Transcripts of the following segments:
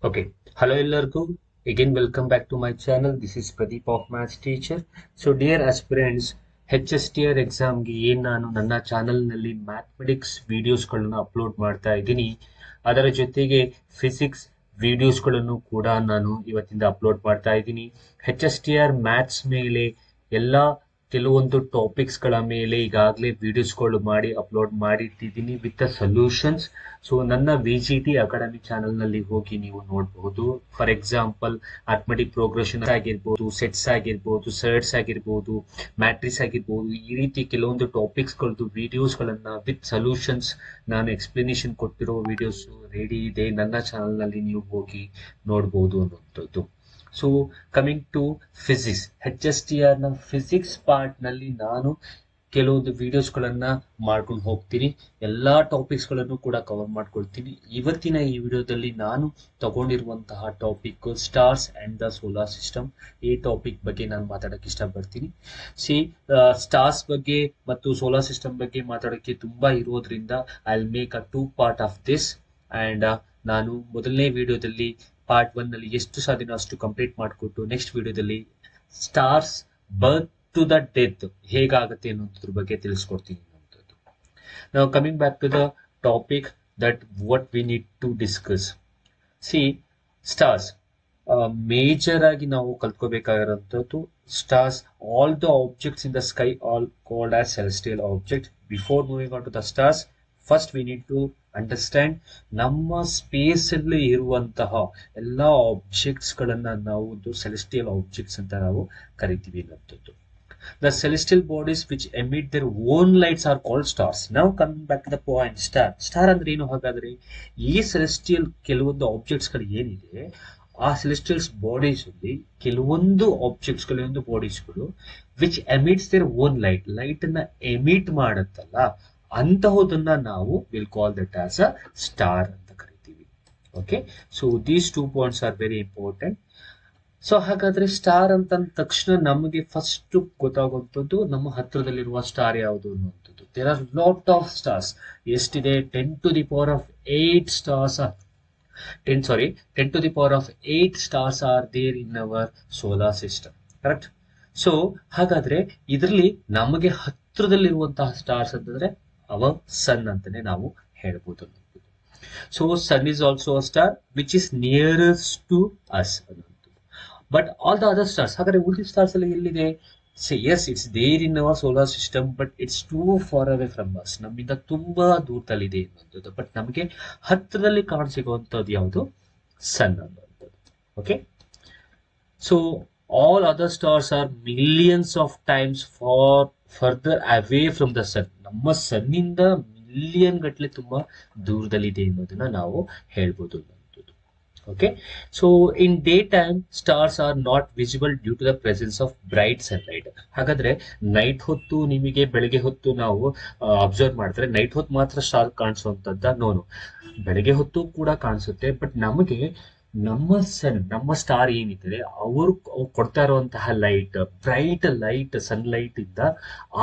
Okay. Hello ಎಲ್ಲರಿಗೂ. Again, welcome back to my channel. This is Pradeep of Maths Teacher. So, dear aspirants, HSTR ಎಕ್ಸಾಮ್ಗೆ ನಾನು ನನ್ನ ಚಾನಲ್ನಲ್ಲಿ mathematics ವಿಡಿಯೋಸ್ಗಳನ್ನು upload ಮಾಡ್ತಾ ಇದ್ದೀನಿ. ಅದರ ಜೊತೆಗೆ ಫಿಸಿಕ್ಸ್ ವಿಡಿಯೋಸ್ಗಳನ್ನು ಕೂಡ ನಾನು ಇವತ್ತಿಂದ ಅಪ್ಲೋಡ್ ಮಾಡ್ತಾ ಇದ್ದೀನಿ. HSTR ಮ್ಯಾಥ್ಸ್ ಮೇಲೆ ಎಲ್ಲ ಕೆಲವೊಂದು ಟಾಪಿಕ್ಸ್ಗಳ ಮೇಲೆ ಈಗಾಗಲೇ ವಿಡಿಯೋಸ್ಗಳು ಮಾಡಿ ಅಪ್ಲೋಡ್ ಮಾಡಿಟ್ಟಿದ್ದೀನಿ ವಿತ್ ದ ಸೊಲ್ಯೂಷನ್ಸ್. ಸೊ ನನ್ನ VGT ಅಕಾಡೆಮಿ ಚಾನಲ್ನಲ್ಲಿ ಹೋಗಿ ನೀವು ನೋಡಬಹುದು. ಫಾರ್ ಎಕ್ಸಾಂಪಲ್ ಅರ್ಥಮೆಟಿಕ್ ಪ್ರೋಗ್ರೆಷನ್ ಆಗಿರ್ಬೋದು, ಸೆಟ್ಸ್ ಆಗಿರ್ಬೋದು, ಸರ್ಟ್ಸ್ ಆಗಿರ್ಬೋದು, ಮ್ಯಾಟ್ರಿಕ್ಸ್ ಆಗಿರ್ಬೋದು, ಈ ರೀತಿ ಕೆಲವೊಂದು ಟಾಪಿಕ್ಸ್ಗಳದ್ದು ವಿಡಿಯೋಸ್ಗಳನ್ನು ವಿತ್ ಸೊಲ್ಯೂಷನ್ಸ್ ನಾನು ಎಕ್ಸ್ಪ್ಲನೇಷನ್ ಕೊಟ್ಟಿರೋ ವಿಡಿಯೋಸ್ ರೆಡಿ ಇದೆ. ನನ್ನ ಚಾನಲ್ನಲ್ಲಿ ನೀವು ಹೋಗಿ ನೋಡ್ಬೋದು ಅನ್ನುವಂಥದ್ದು. So coming to physics, HSTR ನ ಫಿಸಿಕ್ಸ್ ಪಾರ್ಟ್ ನಲ್ಲಿ ನಾನು ಕೆಲವೊಂದು ವಿಡಿಯೋಸ್ಗಳನ್ನ ಮಾಡ್ಕೊಂಡು ಹೋಗ್ತೀನಿ. ಎಲ್ಲಾ ಟಾಪಿಕ್ಸ್ಗಳನ್ನು ಕೂಡ ಕವರ್ ಮಾಡ್ಕೊಳ್ತೀನಿ. ಇವತ್ತಿನ ಈ ವಿಡಿಯೋದಲ್ಲಿ ನಾನು ತಗೊಂಡಿರುವಂತಹ topic stars and the solar system. ಈ ಟಾಪಿಕ್ ಬಗ್ಗೆ ನಾನು ಮಾತಾಡಕ್ಕೆ ಇಷ್ಟಪಡ್ತೀನಿ. ಸ್ಟಾರ್ಸ್ ಬಗ್ಗೆ ಮತ್ತು ಸೋಲಾರ್ ಸಿಸ್ಟಮ್ ಬಗ್ಗೆ ಮಾತಾಡೋಕ್ಕೆ ತುಂಬಾ ಇರೋದ್ರಿಂದ I will make a 2 part of this. And ನಾನು ಮೊದಲನೇ ವಿಡಿಯೋದಲ್ಲಿ ಪಾರ್ಟ್ 1 ನಲ್ಲಿ ಎಷ್ಟು ಸಾಧ್ಯನೋ ಅಷ್ಟು ಕಂಪ್ಲೀಟ್ ಮಾಡಿಕೊಟ್ಟು ನೆಕ್ಸ್ಟ್ ವಿಡಿಯೋದಲ್ಲಿ stars birth to the death ಹೇಗಾಗುತ್ತೆ ಅನ್ನೋದ್ರ ಬಗ್ಗೆ ತಿಳಿಸ್ಕೊಡ್ತೀನಿ ಅನ್ನೋದು. ನಾವು coming back to the topic that what we need to discuss. Stars major ಆಗಿ ನಾವು ಕಲ್ತ್ಕೋಬೇಕಾಗಿರುವಂಥದ್ದು stars. All the objects in the sky all called as celestial object. Before moving on to the stars, first we need to understand ನಮ್ಮ space ಅಲ್ಲಿ ಇರುವಂತಹ ಎಲ್ಲಾ objects ಗಳನ್ನ ನಾವು celestial objects ಅಂತ ನಾವು ಕರಿತೀವಿ ಅನ್ನೋದು. The celestial bodies which emit their own lights are called stars. ನಾವು coming back to the point, star ಅಂದ್ರೆ ಏನು? ಹಾಗಾದ್ರೆ ಈ ಸೆಲೆಸ್ಟಿಯಲ್ ಕೆಲವೊಂದು ಆಬ್ಜೆಕ್ಟ್ಸ್ ಗಳು ಏನಿದೆ, ಆ ಸೆಲೆಸ್ಟಿಯಲ್ಸ್ ಬಾಡೀಸ್ ಅಲ್ಲಿ ಕೆಲವೊಂದು ಆಬ್ಜೆಕ್ಟ್ಸ್ ಕೆಲವೊಂದು ಬಾಡೀಸ್ಗಳು which emits their own light ಅನ್ನ ಎಮಿಟ್ ಮಾಡುತ್ತಲ್ಲ, ಅಂತಹದನ್ನ ನಾವು will call that as a star ಅಂತ ಕರಿತೀವಿ. Okay, so these 2 points are very important. So ಹಾಗಾದ್ರೆ ಸ್ಟಾರ್ ಅಂತ ತಕ್ಷಣ ನಮಗೆ ಫಸ್ಟ್ ಗೊತ್ತಾಗುವಂಥದ್ದು ನಮ್ಮ ಹತ್ರದಲ್ಲಿರುವ ಸ್ಟಾರ್ ಯಾವುದು ಅನ್ನುವಂಥದ್ದು. There are lot of stars. ಎಷ್ಟಿದೆ? 10 to the power of 8 stars are 10 to the power of 8 stars are there in our solar system. Correct? So ಹಾಗಾದ್ರೆ ಇದರಲ್ಲಿ ನಮಗೆ ಹತ್ರದಲ್ಲಿರುವಂತಹ ಸ್ಟಾರ್ಸ್ ಅಂತಂದ್ರೆ ಅವರ್ ಸನ್ ಅಂತಾನೆ ನಾವು ಹೇಳ್ಬೋದು. So sun is also a star which is nearest to us ಅನ್ನುವಂಥದ್ದು. But all the other stars, ಹಾಗಾದ್ರೆ ಉಳಿದ ಸ್ಟಾರ್ಸ್ ಎಲ್ಲ ಎಲ್ಲಿದೆ? Yes, it's there in our solar system, but it's too far away from us. ನಮ್ಮಿಂದ ತುಂಬಾ ದೂರದಲ್ಲಿದೆ ಅನ್ನುವಂಥದ್ದು. But ನಮಗೆ ಹತ್ರದಲ್ಲಿ ಕಾಣಸಿಗುವಂಥದ್ದು ಯಾವುದು? ಸನ್ ಅನ್ನುವಂಥದ್ದು. Okay, so all other stars are millions of times further away from the sun. ನಮ್ಮ ಸನ್ನಿಂದ ಮಿಲಿಯನ್ ಗಟ್ಟಲೆ ತುಂಬಾ ದೂರದಲ್ಲಿದೆ ಅನ್ನೋದನ್ನ ನಾವು ಹೇಳ್ಬೋದು. Okay, so in day time stars are not visible due to the presence of bright sunlight. ಹಾಗಾದ್ರೆ night ಹೊತ್ತು ನಿಮಗೆ ಬೆಳಗ್ಗೆ ಹೊತ್ತು ನಾವು ಅಬ್ಸರ್ವ್ ಮಾಡಿದ್ರೆ ನೈಟ್ ಹೊತ್ತು ಮಾತ್ರ ಸ್ಟಾರ್ ಕಾಣಿಸುವಂತದ್ದ? ನೋನು, ಬೆಳಗ್ಗೆ ಹೊತ್ತು ಕೂಡ ಕಾಣಿಸುತ್ತೆ. ಬಟ್ ನಮಗೆ ನಮ್ಮ ಸ್ಟಾರ್ ಏನಿದೆ ಅವರು ಕೊಡ್ತಾ ಇರುವಂತಹ ಲೈಟ್, ಬ್ರೈಟ್ ಲೈಟ್, ಸನ್ಲೈಟ್ ಇಂದ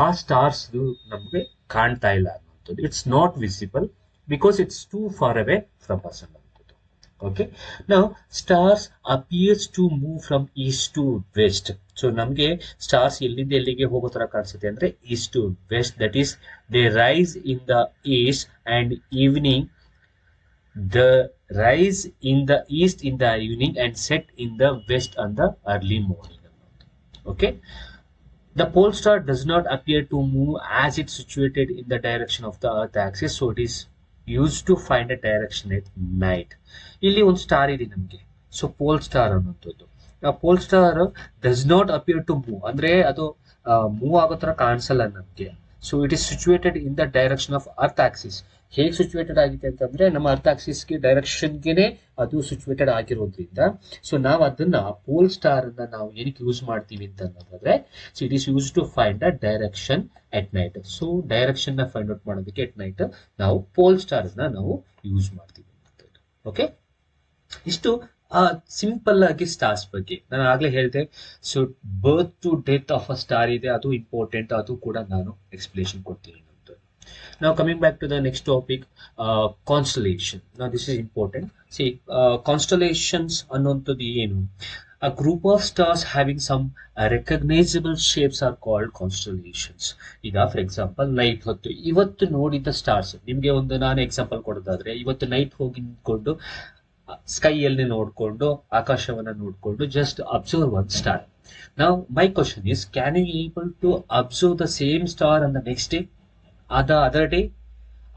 ಆ ಸ್ಟಾರ್ಸ್ ನಮಗೆ ಕಾಣ್ತಾ ಇಲ್ಲ ಅನ್ನುವಂಥದ್ದು. It's not visible because it's too far away from us ಅನ್ನುವಂಥದ್ದು. Okay, now stars appears to move from east to west. So ನಮಗೆ ಸ್ಟಾರ್ಸ್ ಎಲ್ಲಿಂದ ಎಲ್ಲಿಗೆ ಹೋಗೋ ತರ ಕಾಣಿಸುತ್ತೆ ಅಂದ್ರೆ east to west. That is they rise in the east and evening. The rise in the east in the evening and set in the west on the early morning. Okay, the pole star does not appear to move as it's situated in the direction of the earth axis, so it is used to find a direction at night. ಇಲ್ಲಿ ಒಂದು star ಇದೆ ನಮಗೆ, so pole star ಅನ್ನುವಂಥದ್ದು. ಆ pole star does not appear to move ಅಂದ್ರೆ ಅದು move ಆಗೋ ತರ ಕಾಣಿಸಲ್ಲ ನಮಗೆ. So it is situated in the direction of earth axis. ಹೇಗೆ ಸಿಚುವೇಟೆಡ್ ಆಗಿದೆ ಅಂತಂದ್ರೆ ನಮ್ಮ ಅರ್ತ್ ಆಕ್ಸಿಸ್ಗೆ ಡೈರೆಕ್ಷನ್ಗೆನೆ ಅದು ಸಿಚುವೇಟೆಡ್ ಆಗಿರೋದ್ರಿಂದ ಸೊ ನಾವು ಅದನ್ನ ಪೋಲ್ ಸ್ಟಾರ್ ಅನ್ನ ನಾವು ಏನಕ್ಕೆ ಯೂಸ್ ಮಾಡ್ತೀವಿ ಅಂತ ಅನ್ನೋದಾದ್ರೆ, so it is use to find a direction at night. So direction ನ ಫೈಂಡ್ ಔಟ್ ಮಾಡೋದಕ್ಕೆ ಎಟ್ ನೈಟ್ ನಾವು ಪೋಲ್ ಸ್ಟಾರ್ ಅನ್ನ ನಾವು ಯೂಸ್ ಮಾಡ್ತೀವಿ. ಓಕೆ, ಇಷ್ಟು ಸಿಂಪಲ್ ಆಗಿ ಸ್ಟಾರ್ಸ್ ಬಗ್ಗೆ ನಾನು ಆಗ್ಲೇ ಹೇಳಿದೆ. So birth to death of a star ಇದೆ, ಅದು ಇಂಪಾರ್ಟೆಂಟ್, ಅದು ಕೂಡ ನಾನು ಎಕ್ಸ್ಪ್ಲೇಷನ್ ಕೊಡ್ತೀನಿ. Now coming back to the next topic, constellation. Now this is important. See, constellations ಅನ್ನುವಂಥದ್ದು ಏನು? A group of stars having some recognizable shapes are called constellations. ಈಗ for example night ಹೊತ್ತು ಇವತ್ತು ನೋಡಿದ ಸ್ಟಾರ್ಸ್, ನಿಮಗೆ ಒಂದು ನಾನು ಎಕ್ಸಾಂಪಲ್ ಕೊಡೋದಾದ್ರೆ, ಇವತ್ತು ನೈಟ್ ಹೋಗಿ ನಿಂತ್ಕೊಂಡು ಸ್ಕೈಯಲ್ಲಿ ನೋಡಿಕೊಂಡು ಆಕಾಶವನ್ನ ನೋಡಿಕೊಂಡು just observe one star. Now my question is, can you able to observe the same star on the next day? Other day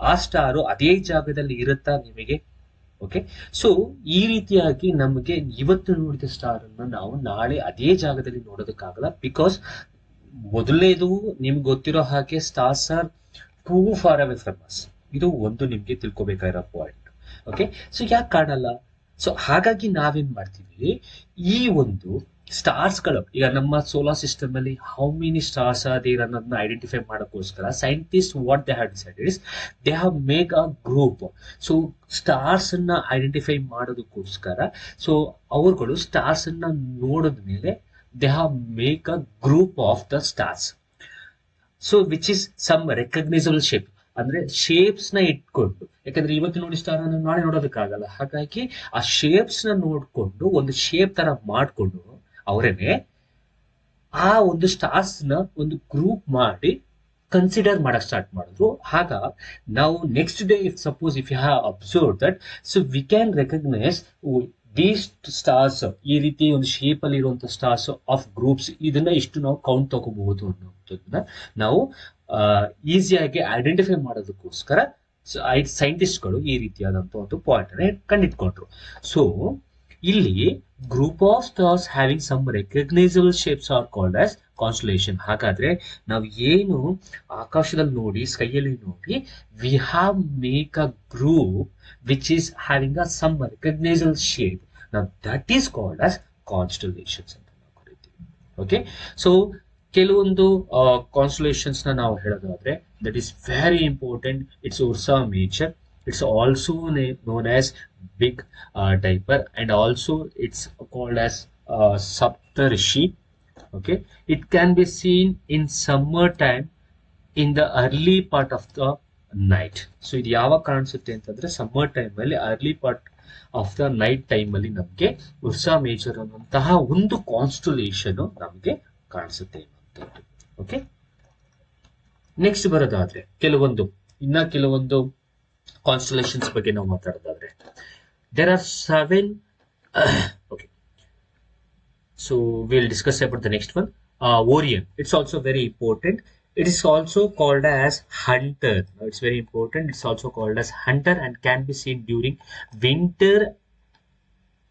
ಆ ಸ್ಟಾರು ಅದೇ ಜಾಗದಲ್ಲಿ ಇರುತ್ತಾ ನಿಮಗೆ? ಓಕೆ, ಸೊ ಈ ರೀತಿಯಾಗಿ ನಮಗೆ ಇವತ್ತು ನೋಡಿದ ಸ್ಟಾರ್ ಅನ್ನು ನಾವು ನಾಳೆ ಅದೇ ಜಾಗದಲ್ಲಿ ನೋಡೋದಕ್ಕಾಗಲ್ಲ. ಬಿಕಾಸ್ ಮೊದಲನೇದು ನಿಮ್ಗೆ ಗೊತ್ತಿರೋ ಹಾಗೆ stars are two far away from us. ಇದು ಒಂದು ನಿಮ್ಗೆ ತಿಳ್ಕೊಬೇಕಾಗಿರೋ ಪಾಯಿಂಟ್. ಓಕೆ, ಸೊ ಯಾಕೆ ಕಾಣಲ್ಲ? ಸೊ ಹಾಗಾಗಿ ನಾವೇನ್ ಮಾಡ್ತೀವಿ, ಈ ಒಂದು ಸ್ಟಾರ್ಸ್ಗಳು ಈಗ ನಮ್ಮ ಸೋಲಾರ್ ಸಿಸ್ಟಮ್ ಅಲ್ಲಿ how many stars are there ಅನ್ನೋದನ್ನ ಐಡೆಂಟಿಫೈ ಮಾಡೋಕ್ಕೋಸ್ಕರ scientist what they have decided is they have make a group. So stars ಅನ್ನ ಐಡೆಂಟಿಫೈ ಮಾಡೋದಕ್ಕೋಸ್ಕರ ಸೊ ಅವರುಗಳು ಸ್ಟಾರ್ಸ್ ಅನ್ನ ನೋಡಿದ ಮೇಲೆ they have make a group of the stars. So which is some recognisable shape, ಅಂದ್ರೆ shapes ನ ಇಟ್ಕೊಂಡು, ಯಾಕಂದ್ರೆ ಇವತ್ತು ನೋಡಿ ಸ್ಟಾರ್ ಅನ್ನು ನಾಳೆ ನೋಡೋದಕ್ಕಾಗಲ್ಲ, ಹಾಗಾಗಿ ಆ ಶೇಪ್ಸ್ ನ ನೋಡ್ಕೊಂಡು ಒಂದು ಶೇಪ್ ತರ ಮಾಡ್ಕೊಂಡು ಅವರೇನೆ ಆ ಒಂದು ಸ್ಟಾರ್ಸ್ ನ ಒಂದು ಗ್ರೂಪ್ ಮಾಡಿ ಕನ್ಸಿಡರ್ ಮಾಡಕ್ ಸ್ಟಾರ್ಟ್ ಮಾಡಿದ್ರು. ಆಗ ನಾವು next day if suppose if you have observe that, so we can recognise these stars, ಈ ರೀತಿ ಒಂದು ಶೇಪ್ ಅಲ್ಲಿ ಇರುವಂತಹ ಸ್ಟಾರ್ಸ್ ಆಫ್ ಗ್ರೂಪ್ಸ್, ಇದನ್ನ ಇಷ್ಟು ನಾವು ಕೌಂಟ್ ತಗೋಬಹುದು ಅನ್ನೋದನ್ನ ನಾವು ಈಸಿಯಾಗಿ ಐಡೆಂಟಿಫೈ ಮಾಡೋದಕ್ಕೋಸ್ಕರ ಸೈಂಟಿಸ್ಟ್ಗಳು ಈ ರೀತಿಯಾದಂತಹ ಒಂದು ಪಾಯಿಂಟ್ ಅನ್ನ ಕಂಡಿಟ್ಕೊಂಡ್ರು. ಸೊ ಇಲ್ಲಿ group of stars having some recognisable shapes are called as constellation. ಹಾಗಾದ್ರೆ ನಾವು ಏನು ಆಕಾಶದಲ್ಲಿ ನೋಡಿ ಸ್ಕೈಯಲ್ಲಿ ನೋಡಿ we have make a group which is having a some recognisable shape, ನಾವು that is called as constellations ಅಂತ ನಾವು ಕರಿತೀವಿ. ಓಕೆ, ಸೊ ಕೆಲವೊಂದು ಕಾನ್ಸ್ಟಲೇಷನ್ಸ್ ನ ನಾವು ಹೇಳೋದಾದ್ರೆ that is very important. It's Ursa Major, it's also known as big diaper, and also it's called as Saptarishi. Okay, it can be seen in summer time in the early part of the night. So ಇದು ಯಾವಾಗ ಕಾಣಿಸುತ್ತೆ ಅಂತಂದ್ರೆ summer time ಅಲ್ಲಿ early part of the night time ಅಲ್ಲಿ ನಮ್ಗೆ Ursa major ಅನ್ನುವಂತಹ ಒಂದು constellation ನಮ್ಗೆ ಕಾಣಿಸುತ್ತೆ ಅನ್ನುವಂಥದ್ದು. ಓಕೆ, ನೆಕ್ಸ್ಟ್ ಬರೋದಾದ್ರೆ ಕೆಲವೊಂದು ಕಾನ್ಸ್ಟಲೇಷನ್ಸ್ ಬಗ್ಗೆ ನಾವು ಮಾತಾಡೋದಾದ್ರೆ, there are 7 okay, so we'll discuss about the next one. Orion, it's also very important. It is also called as hunter. Now it's very important, it's also called as hunter and can be seen during winter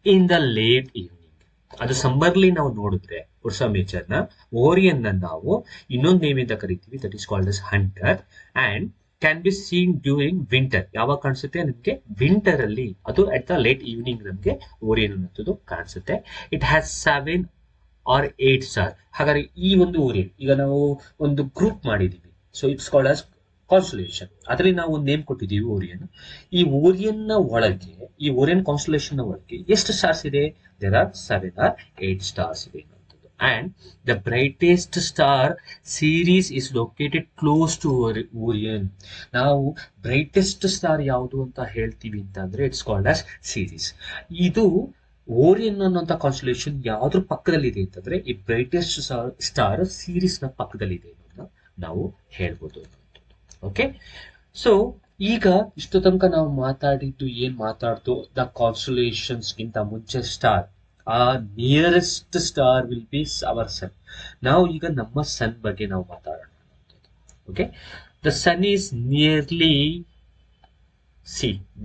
in the late evening. ಅದು ಸಮ್ಮರ್ಲಿ ನಾವು ನೋಡಿದ್ರೆ Ursa major ನ, Orion ನ ನಾವು ಇನ್ನೊಂದು name ಇಂದ ಕರಿತೀವಿ, that is called as hunter, and can be seen during winter. ಯಾವಾಗ ಕಾಣಿಸುತ್ತೆ ನಿಮ್ಗೆ? ವಿಂಟರ್ ಅಲ್ಲಿ, ಅದು ಅಟ್ ದ ಲೇಟ್ ಈವ್ನಿಂಗ್ ನಮ್ಗೆ ಓರಿಯನ್ ಅನ್ನೋದು ಕಾಣಿಸುತ್ತೆ. It has 7 or 8 star. ಹಾಗಾದ್ರೆ ಈ ಒಂದು ಓರಿಯನ್ ಈಗ ನಾವು ಒಂದು ಗ್ರೂಪ್ ಮಾಡಿದೀವಿ, so it's called as constellation. ಅದರಲ್ಲಿ ನಾವು ಒಂದು ನೇಮ್ ಕೊಟ್ಟಿದ್ದೀವಿ ಓರಿಯನ್. ಈ ಓರಿಯನ್ ನ ಒಳಗೆ, ಈ ಓರಿಯನ್ ಕಾನ್ಸ್ಟಲೇಷನ್ ನ ಒಳಗೆ ಎಷ್ಟು ಸ್ಟಾರ್ಸ್ ಇದೆ? ದೇರ್ ಆರ್ 7 or 8 ಸ್ಟಾರ್ಸ್ ಇದೆ. And the brightest star series is located close to Orion. ನಾವು ಬ್ರೈಟೆಸ್ಟ್ ಸ್ಟಾರ್ ಯಾವುದು ಅಂತ ಹೇಳ್ತೀವಿ ಅಂತಂದ್ರೆ ಇಟ್ಸ್ ಕಾಲ್ಡ್ ಆಸ್ ಸೀರೀಸ್. ಇದು ಓರಿಯನ್ ಅನ್ನೋಂಥ ಕಾನ್ಸ್ಟಲೇಷನ್ ಯಾವ್ದ್ರ ಪಕ್ಕದಲ್ಲಿ ಇದೆ ಅಂತಂದ್ರೆ ಈ ಬ್ರೈಟೆಸ್ಟ್ ಸ್ಟಾರ್ ಸೀರೀಸ್ ನ ಪಕ್ಕದಲ್ಲಿ ಇದೆ ಅನ್ನೋದನ್ನ ನಾವು ಹೇಳ್ಬೋದು. ಓಕೆ, ಸೊ ಈಗ ಇಷ್ಟು ತನಕ ನಾವು ಮಾತಾಡ್ತು ದ ಕಾನ್ಸ್ಟಲೇಷನ್ಸ್ ಗಿಂತ ಮುಂಚೆ star, nearest star will be our sun. ನಾವು ಈಗ ನಮ್ಮ ಸನ್ ಬಗ್ಗೆ ನಾವು ಮಾತಾಡೋಣ. Okay, the sun is nearly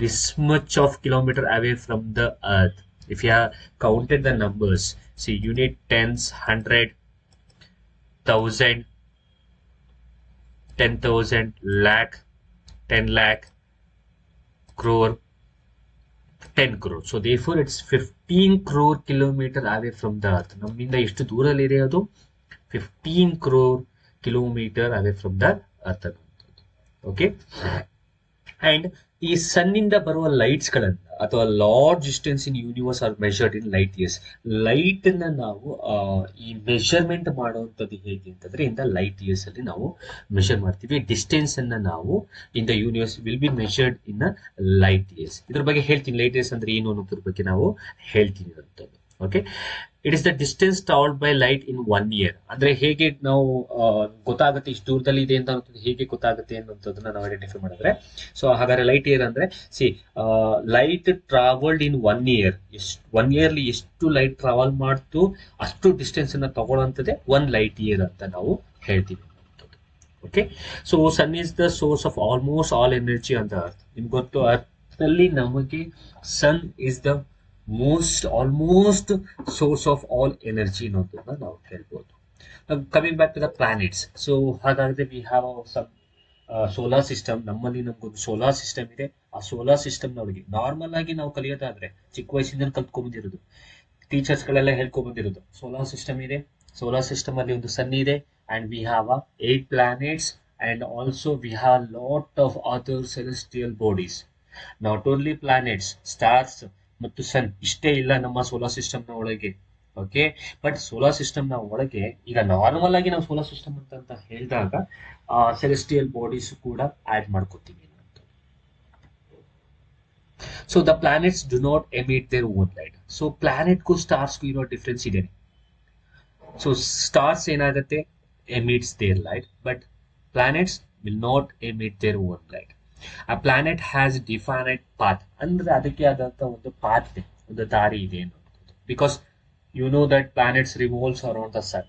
this much of kilometer away from the earth. If you have counted the numbers, see unit, tens, 100, 1000, 10,000, lakh, 10 lakh, crore, 10 crore. So therefore it's 15 crore kilometer away from the earth. ನಮ್ಮಿಂದ ಎಷ್ಟು ದೂರಲ್ಲಿ ಇದೆ ಅದು? 15 crore kilometer away from the earth. Okay, and ಈ sun ಇಂದ ಬರುವ lights ಗಳನ್ನ ಅಥವಾ large distance in universe are measured in light years. Light ನ ನಾವು ಈ ಮೆಷರ್ಮೆಂಟ್ ಮಾಡುವಂಥದ್ದು ಹೇಗೆ ಅಂತಂದ್ರೆ ಇನ್ ದ ಲೈಟ್ ಇಯರ್ಸ್ ಅಲ್ಲಿ ನಾವು ಮೆಷರ್ ಮಾಡ್ತೀವಿ. ಡಿಸ್ಟೆನ್ಸ್ ಅನ್ನ ನಾವು in the universe will be measured in light years. ಇದ್ರ ಬಗ್ಗೆ ಹೇಳ್ತೀನಿ, ಲೈಟ್ ಇಯರ್ಸ್ ಅಂದ್ರೆ ಏನು ಅನ್ನೋದ್ರ ಬಗ್ಗೆ ನಾವು ಹೇಳ್ತೀನಿ ಅಂತದ್ದು. Okay, it is the distance travelled by light in 1 year. ಅಂದ್ರೆ ಹೇಗೆ ನಾವು ಗೊತ್ತಾಗುತ್ತೆ ಇಷ್ಟು ದೂರದಲ್ಲಿ ಇದೆ ಅಂತ ಹೇಗೆ ಗೊತ್ತಾಗುತ್ತೆ ಅನ್ನೋದನ್ನ ನಾವು ಐಡೆಂಟಿಫೈ ಮಾಡಿದ್ರೆ, ಸೊ ಹಾಗಾದ್ರೆ ಲೈಟ್ ಇಯರ್ ಅಂದ್ರೆ ಲೈಟ್ ಟ್ರಾವಲ್ಡ್ ಇನ್ 1 year. 1 yearಲಿ ಎಷ್ಟು ಲೈಟ್ ಟ್ರಾವೆಲ್ ಮಾಡ್ತು ಅಷ್ಟು ಡಿಸ್ಟೆನ್ಸ್ ಅನ್ನ ತಗೊಳ್ಳೋಂಥದ್ದೇ 1 light year ಅಂತ ನಾವು ಹೇಳ್ತೀವಿ. Okay, so sun is the source of almost all energy on the earth. ನಿಮ್ಗೆ ಗೊತ್ತು, ಅರ್ತ್ ಅಲ್ಲಿ ನಮಗೆ sun is the almost source of all energy ಅನ್ನೋದನ್ನ ನಾವು ಹೇಳ್ಬೋದು. Coming back to the planets. So ಹಾಗಾದ್ರೆ we have some solar system. ನಮಗೊಂದು solar system ಇದೆ. ಆ ಸೋಲಾರ್ ಸಿಸ್ಟಮ್ ನೊಳಗೆ ನಾರ್ಮಲ್ ಆಗಿ ನಾವು ಕಲಿಯೋದಾದ್ರೆ ಚಿಕ್ಕ ವಯಸ್ಸಿಂದ ಕಲ್ತ್ಕೊಂಡ್ಬಂದಿರೋದು, ಟೀಚರ್ಸ್ ಗಳೆಲ್ಲ ಹೇಳ್ಕೊಂಡ್ಬಂದಿರೋದು, ಸೋಲಾರ್ ಸಿಸ್ಟಮ್ ಇದೆ. ಸೋಲಾರ್ ಸಿಸ್ಟಮ್ ಅಲ್ಲಿ ಒಂದು ಸನ್ ಇದೆ, and we have 8 planets, and also we have lot of other celestial bodies. Not only planets, stars ಮತ್ತು ಸನ್ ಇಷ್ಟೇ ಇಲ್ಲ ನಮ್ಮ ಸೋಲಾರ್ ಸಿಸ್ಟಮ್ ನ ಒಳಗೆ. ಓಕೆ, ಬಟ್ ಸೋಲಾರ್ ಸಿಸ್ಟಮ್ ನ ಒಳಗೆ ಈಗ ನಾರ್ಮಲ್ ಆಗಿ ನಾವು ಸೋಲಾರ್ ಸಿಸ್ಟಮ್ ಅಂತ ಹೇಳಿದಾಗ ಸೆಲೆಸ್ಟಿಯಲ್ ಬಾಡೀಸ್ ಕೂಡ ಆಡ್ ಮಾಡ್ಕೋತೀವಿ. So the planets do not emit their own light. So ಪ್ಲಾನೆಟ್ಗೂ ಸ್ಟಾರ್ಸ್ಗೂ ಇರೋ ಡಿಫ್ರೆನ್ಸ್ ಇದೆ. ಸೊ ಸ್ಟಾರ್ಸ್ ಏನಾಗುತ್ತೆ, emits their light, but planets will not emit their own light. A planet has definite path. ಅಂದ್ರೆ ಅದಕ್ಕೆ ಆದಂತ ಒಂದು ಪಾತ್ ಇದೆ, ಒಂದು ದಾರಿ ಇದೆ ಅನ್ನೋದು. Because you know that planets revolves around the sun.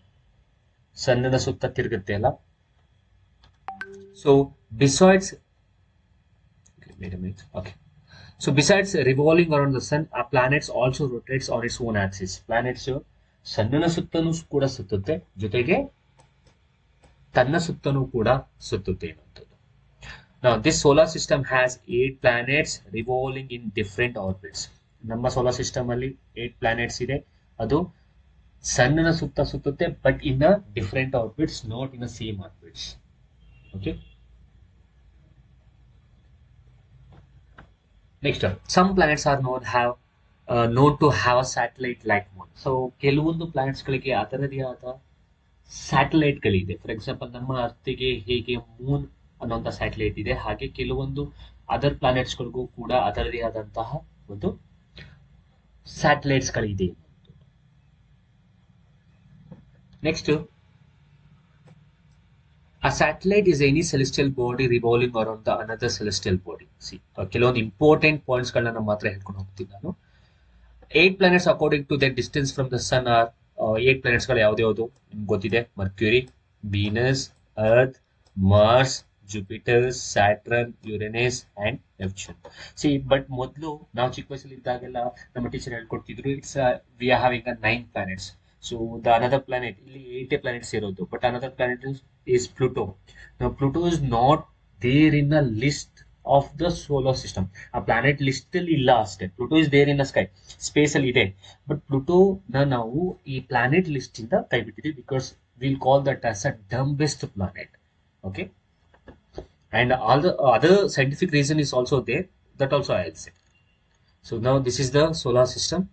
ಸನ್ನ ಸುತ್ತ ತಿರುಗುತ್ತೆ ಅಲ್ಲ. So besides So besides revolving around the sun, our planets also rotates on its own axis. Planets ಸನ್ನನ ಸುತ್ತನೂ ಕೂಡ ಸುತ್ತುತ್ತೆ, ಜೊತೆಗೆ ತನ್ನ ಸುತ್ತನೂ ಕೂಡ ಸುತ್ತುತ್ತೆ ಅನ್ನುವಂಥದ್ದು. Now this solar system has 8 planets revolving in different orbits. ನಮ್ಮ ಸೋಲಾರ್ ಸಿಸ್ಟಮ್ ಅಲ್ಲಿ 8 planets ಇದೆ. ಅದು ಸನ್ನನ ಸುತ್ತ ಸುತ್ತುತ್ತೆ, but in a different orbits, not in a same orbits. Okay, next some planets are known to have a satellite like moon. So ಕೆಲವೊಂದು planets ಗಳಿಗೆ ಅದರದೇ ಆದ ಸ್ಯಾಟಲೈಟ್ ಗಳಿದೆ. ಫಾರ್ ಎಕ್ಸಾಂಪಲ್, ನಮ್ಮ ಅರ್ಥಿಗೆ ಹೇಗೆ ಮೂನ್ ಅನ್ನೋಂಥ ಸ್ಯಾಟಲೈಟ್ ಇದೆ, ಹಾಗೆ ಕೆಲವೊಂದು ಅದರ್ ಪ್ಲಾನೆಟ್ಸ್ ಗಳಿಗೂ ಕೂಡ ಅದರದೇ ಆದಂತಹ ಒಂದು ಸ್ಯಾಟಲೈಟ್ಸ್ ಗಳಿದೆ. Next, a satellite is any celestial body revolving around the another celestial body. See, ಕೆಲವೊಂದು ಇಂಪಾರ್ಟೆಂಟ್ ಪಾಯಿಂಟ್ಸ್ ಗಳನ್ನ ಮಾತ್ರ ಹೇಳ್ಕೊಂಡು ಹೋಗ್ತೀನಿ ನಾನು. 8 planets according to their distance from the sun are 8 planets ಗಳು ಯಾವ್ದು ನಿಮ್ಗೆ ಗೊತ್ತಿದೆ. Mercury, Venus, Earth, Mars, Jupiter, Saturn, Uranus and Neptune. See, but ಮೊದಲು ನಾವು ಚಿಕ್ಕ ವಯಸ್ಸಲ್ಲಿ ಇದ್ದಾಗೆಲ್ಲ ನಮ್ಮ ಟೀಚರ್ ಹೇಳ್ಕೊಡ್ತಿದ್ರು, we are having 9 planets. So the another planet, ಇಲ್ಲಿ 8 planets ಇರೋದು, but another planet is Pluto. Now Pluto is not there in a list of the solar system. A planet list ಅಲ್ಲಿ ಇಲ್ಲ ಅಷ್ಟೇ. Pluto is there in the sky, space ಅಲ್ಲಿ ಇದೆ, but Pluto ನಾವು ಈ planet list ಇಂದ ಕೈ ಬಿಟ್ಟಿದ್ದೀವಿ, because we'll call that as a dumbest planet. Okay, and all the other scientific reason is also there, that also I'll say. So now this is the solar system.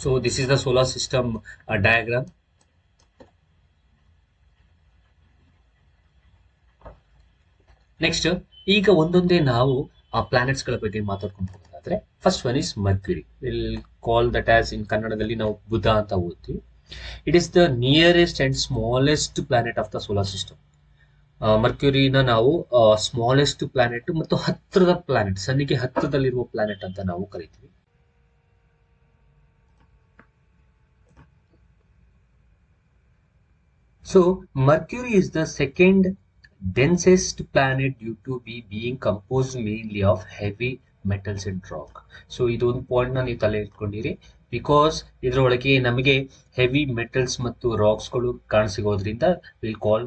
So this is the solar system diagram. Next, ಈಗ ಒಂದೊಂದೇ ನಾವು ಆ planets ಗಳ ಬಗ್ಗೆ ಮಾತಾಡ್ಕೊಂಡು ಹೋಗೋದಾದ್ರೆ, first one is Mercury. Will call that as, in ಕನ್ನಡದಲ್ಲಿ ನಾವು ಬುಧ ಅಂತ ಓದ್ತೀವಿ. It is the nearest and smallest planet of the solar system. ಮರ್ಕ್ಯೂರಿನ ನಾವು ಸ್ಮಾಲೆಸ್ಟ್ ಪ್ಲಾನೆಟ್ ಮತ್ತು ಹತ್ತಿರದ ಪ್ಲಾನೆಟ್, ಸನ್ನಿಗೆ ಹತ್ತಿರದಲ್ಲಿರುವ ಪ್ಲಾನೆಟ್ ಅಂತ ನಾವು ಕರಿತೀವಿ. So Mercury is the second densest planet due to being composed mainly of heavy metals and rock. So ಇದೊಂದು point ನ ನೀವು ತಲೆ ಇಟ್ಕೊಂಡಿರಿ, ಬಿಕಾಸ್ ಇದರೊಳಗೆ ನಮಗೆ ಹೆವಿ ಮೆಟಲ್ಸ್ ಮತ್ತು ರಾಕ್ಸ್ ಗಳು ಕಾಣಸಿಗೋದ್ರಿಂದ ವಿಲ್ ಕಾಲ್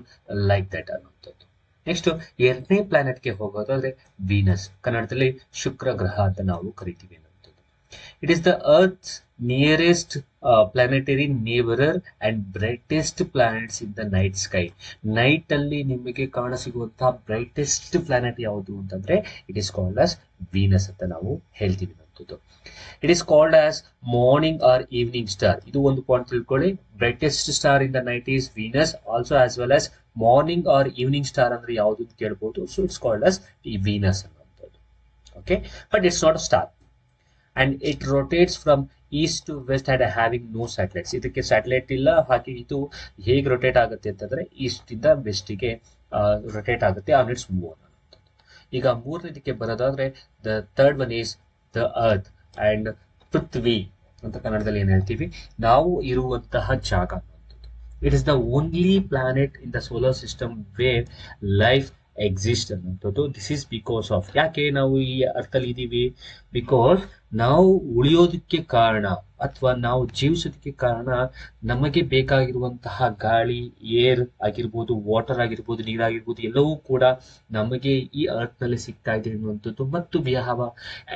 ಲೈಕ್ ದಟ್ ಅನ್ನುವಂಥದ್ದು. ನೆಕ್ಸ್ಟ್, ಎರಡನೇ ಪ್ಲಾನೆಟ್ಗೆ ಹೋಗೋದಾದ್ರೆ ವೀನಸ್, ಕನ್ನಡದಲ್ಲಿ ಶುಕ್ರ ಗ್ರಹ ಅಂತ ನಾವು ಕರಿತೀವಿ ಅನ್ನುವಂಥದ್ದು. It is the earth nearest planetary neighbour and brightest planets in the night sky. Night ಅಲ್ಲಿ ನಿಮಗೆ ಕಾಣಸಿಗುವಂತಹ ಬ್ರೈಟೆಸ್ಟ್ ಪ್ಲಾನೆಟ್ ಯಾವುದು ಅಂತಂದ್ರೆ it is called as Venus ಅಂತ ನಾವು ಹೇಳ್ತೀವಿ ಅಂತದ್ದು. It is called as morning or evening star. ಇದು ಒಂದು ಪಾಯಿಂಟ್ ತಿಳ್ಕೊಳ್ಳಿ. Brightest star in the night is Venus, also as well as morning or evening star ಅಂದ್ರೆ ಯಾವುದು ಅಂತ ಕೇಳ್ಬೋದು. ಸೊ ಇಟ್ಸ್ ಕಾಲ್ಡ್ ಆಸ್ ಈ ವೀನಸ್ ಅನ್ನುವಂಥದ್ದು. Okay, but it's not a star and it rotates from east to west and having no satellites. ಇದಕ್ಕೆ satellite ಇಲ್ಲ. ಹಾಗೆ ಇದು ಹೇಗೆ ರೊಟೇಟ್ ಆಗುತ್ತೆ ಅಂತಂದ್ರೆ ಈಸ್ಟ್ ಇಂದ ವೆಸ್ಟಿಗೆ ರೊಟೇಟ್ ಆಗುತ್ತೆ ಆನ್ ಇಟ್ಸ್ ಓನ್. ಈಗ ಮೂರನೇದಕ್ಕೆ ಬರೋದಾದ್ರೆ the third one is the earth and ಪೃಥ್ವಿ ಅಂತ ಕನ್ನಡದಲ್ಲಿ ಏನ್ ಹೇಳ್ತೀವಿ, ನಾವು ಇರುವಂತಹ ಜಾಗ ಅನ್ನುವಂಥದ್ದು. It is the only planet in the solar system where life exist ಅನ್ನುವಂಥದ್ದು. ದಿಸ್ ಈಸ್ ಬಿಕಾಸ್ ಆಫ್, ಯಾಕೆ ನಾವು ಈ ಅರ್ಥದಲ್ಲಿ ಇದ್ದೀವಿ, ಬಿಕಾಸ್ ನಾವು ಉಳಿಯೋದಕ್ಕೆ ಕಾರಣ ಅಥವಾ ನಾವು ಜೀವಿಸೋದಕ್ಕೆ ಕಾರಣ ನಮಗೆ ಬೇಕಾಗಿರುವಂತಹ ಗಾಳಿ, ಏರ್ ಆಗಿರ್ಬೋದು, ವಾಟರ್ ಆಗಿರ್ಬೋದು, ನೀರಾಗಿರ್ಬೋದು, ಎಲ್ಲವೂ ಕೂಡ ನಮಗೆ ಈ ಅರ್ತ್ ನಲ್ಲಿ ಸಿಗ್ತಾ ಇದೆ ಅನ್ನುವಂಥದ್ದು. ಮತ್ತು ವಿ ಹ್ಯಾವ್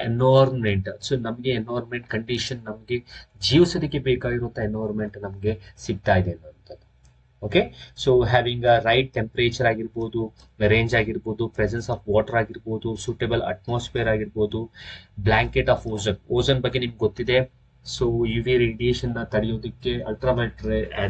ಎನ್ವೈರನ್ಮೆಂಟ್. ಸೊ ನಮಗೆ ಎನ್ವೈರನ್ಮೆಂಟ್ ಕಂಡೀಷನ್, ನಮಗೆ ಜೀವಿಸೋದಕ್ಕೆ ಬೇಕಾಗಿರುವಂತಹ ಎನ್ವೈರನ್ಮೆಂಟ್ ನಮಗೆ ಸಿಗ್ತಾ ಇದೆ ಅನ್ನುವಂಥದ್ದು. Okay, so having a right temperature ಆಗಿರ್ಬೋದು, ರೇಂಜ್ ಆಗಿರ್ಬೋದು, ಪ್ರೆಸೆನ್ಸ್ ಆಫ್ ವಾಟರ್ ಆಗಿರ್ಬೋದು, ಸೂಟೇಬಲ್ ಅಟ್ಮಾಸ್ಫಿಯರ್ ಆಗಿರ್ಬೋದು, ಬ್ಲಾಂಕೆಟ್ ಆಫ್ ಓಝೋನ್. ಓಝೋನ್ ಬಗ್ಗೆ ನಿಮ್ಗೆ ಗೊತ್ತಿದೆ. ಸೊ ಯು ವಿ ರೇಡಿಯೇಷನ್ ತಡೆಯೋದಕ್ಕೆ, ಅಲ್ಟ್ರಾವೈಲೆಟ್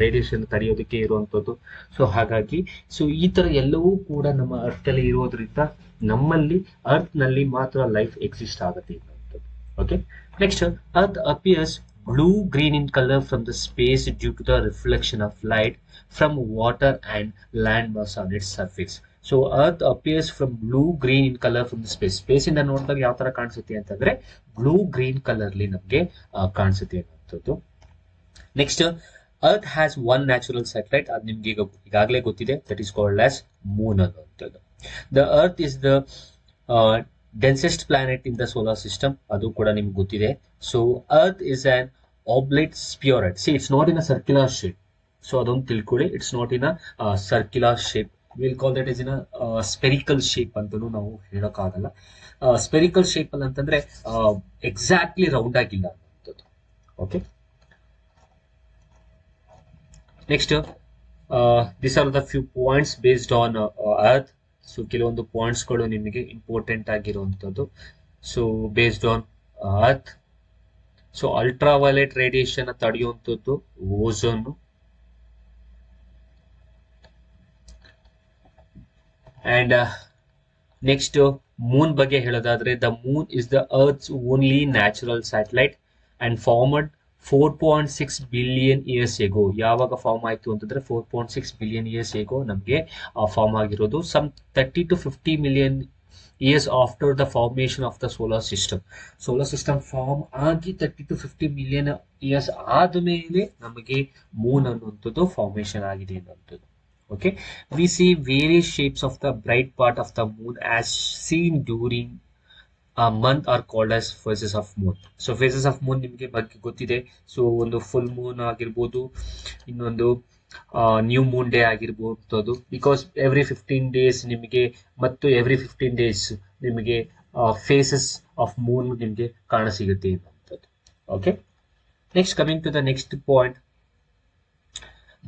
ರೇಡಿಯೇಷನ್ ತಡೆಯೋದಕ್ಕೆ ಇರುವಂಥದ್ದು. ಸೊ ಹಾಗಾಗಿ ಸೊ ಈ ತರ ಎಲ್ಲವೂ ಕೂಡ ನಮ್ಮ ಅರ್ತ್ ಅಲ್ಲಿ ಇರೋದ್ರಿಂದ ನಮ್ಮಲ್ಲಿ ಅರ್ತ್ ನಲ್ಲಿ ಮಾತ್ರ ಲೈಫ್ ಎಕ್ಸಿಸ್ಟ್ ಆಗುತ್ತೆ ಇರುವಂಥದ್ದು. Okay, next earth appears blue-green in color from the space due to the reflection of light from water and land mass on its surface. So Earth appears from blue-green in color from the space. Space ಇಂದ ನೋಡಿದಾಗ ಯಾವ ತರ ಕಾಣಿಸುತ್ತೆ ಅಂತಂದ್ರೆ blue-green color ಅಲ್ಲಿ ನಮಗೆ ಕಾಣಿಸುತ್ತೆ ಅನ್ನುವಂಥದ್ದು. Next, Earth has one natural satellite. ಅದು ನಿಮ್ಗೆ ಈಗಾಗಲೇ ಗೊತ್ತಿದೆ. That is called as Moon ಅನ್ನುವಂಥದ್ದು. The Earth is the densest planet in the solar system. ಅದು ಕೂಡ ನಿಮ್ಗೆ ಗೊತ್ತಿದೆ. So Earth is an oblate spheroid. See, it's not in a circular shape. So ಅದೊಂದು ತಿಳ್ಕೊಳ್ಳಿ. It's not in a circular shape. We'll call that as in a spherical shape ಅಂತಲೂ ನಾವು ಹೇಳೋಕ್ಕಾಗಲ್ಲ. Spherical shape ಅಲ್ಲಿ ಅಂತಂದ್ರೆ ಎಕ್ಸಾಕ್ಟ್ಲಿ ರೌಂಡ್ ಆಗಿಲ್ಲ ಅನ್ನುವಂಥದ್ದು. Okay, next this are the few points based on earth. So ಕೆಲವೊಂದು ಪಾಯಿಂಟ್ಸ್ಗಳು ನಿಮಗೆ ಇಂಪಾರ್ಟೆಂಟ್ ಆಗಿರುವಂಥದ್ದು. So based on earth, so ultraviolet radiation ತಡೆಯುವಂಥದ್ದು ಓಝೋನ್. ಅಂಡ್ ನೆಕ್ಸ್ಟ್ ಮೂನ್ ಬಗ್ಗೆ ಹೇಳೋದಾದ್ರೆ the moon is the earth's only natural satellite and formed 4.6 billion years ago. ಯಾವಾಗ form ಆಯ್ತು ಅಂತಂದ್ರೆ 4.6 ಬಿಲಿಯನ್ ಇಯರ್ಸ್ ಎಗೋ ನಮಗೆ ಫಾರ್ಮ್ ಆಗಿರೋದು. Some 30 to 50 million years after the formation of the solar system. Solar system form ಆಗಿ 30 to 50 million years ಆದ್ಮೇಲೆ ನಮಗೆ Moon ಅನ್ನುವಂಥದ್ದು formation ಆಗಿದೆ ಅನ್ನುವಂಥದ್ದು. Okay, we see various shapes of the bright part of the moon as seen during a month are called as phases of moon. So phases of moon ನಿಮಗೆ ಬಗ್ಗೆ ಗೊತ್ತಿದೆ. So ಒಂದು full moon ಆಗಿರ್ಬೋದು, ಇನ್ನೊಂದು new moon day ಆಗಿರ್ಬೋದು. Because every 15 days ನಿಮಗೆ ಮತ್ತು every 15 days ನಿಮಗೆ ಫೇಸಸ್ ಆಫ್ ಮೂನ್ ನಿಮಗೆ ಕಾಣಸಿಗುತ್ತೆ ಅನ್ನುವಂಥದ್ದು. Okay, next coming to the next point,